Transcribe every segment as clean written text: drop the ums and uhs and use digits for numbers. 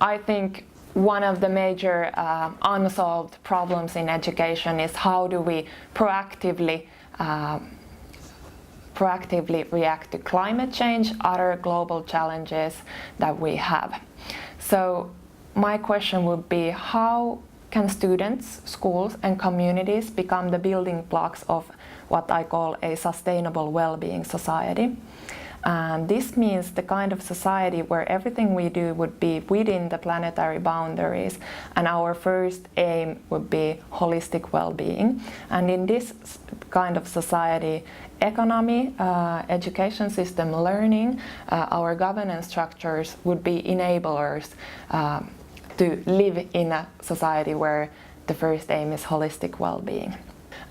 I think one of the major unsolved problems in education is how do we proactively react to climate change, other global challenges that we have. So my question would be, how can students, schools and communities become the building blocks of what I call a sustainable well-being society? And this means the kind of society where everything we do would be within the planetary boundaries, and our first aim would be holistic well-being. And in this kind of society, economy, education system, learning, our governance structures would be enablers to live in a society where the first aim is holistic well-being.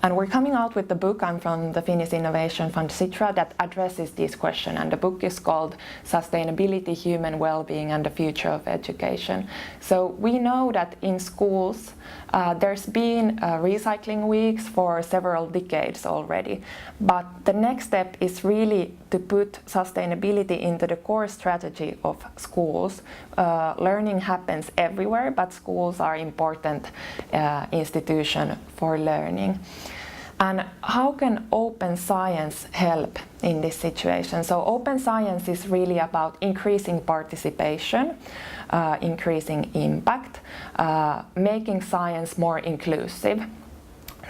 And we're coming out with the book. I'm from the Finnish Innovation Fund Sitra that addresses this question, and the book is called Sustainability, Human Well-being and the Future of Education. So we know that in schools there's been recycling weeks for several decades already, but the next step is really to put sustainability into the core strategy of schools. Learning happens everywhere, but schools are important institution for learning. And how can open science help in this situation? So open science is really about increasing participation, increasing impact, making science more inclusive.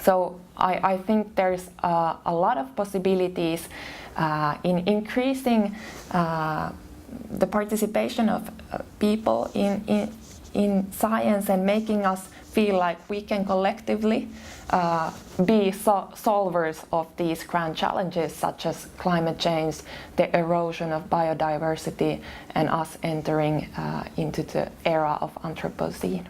So I think there's a lot of possibilities in increasing the participation of people in science and making us feel like we can collectively be solvers of these grand challenges such as climate change, the erosion of biodiversity, and us entering into the era of Anthropocene.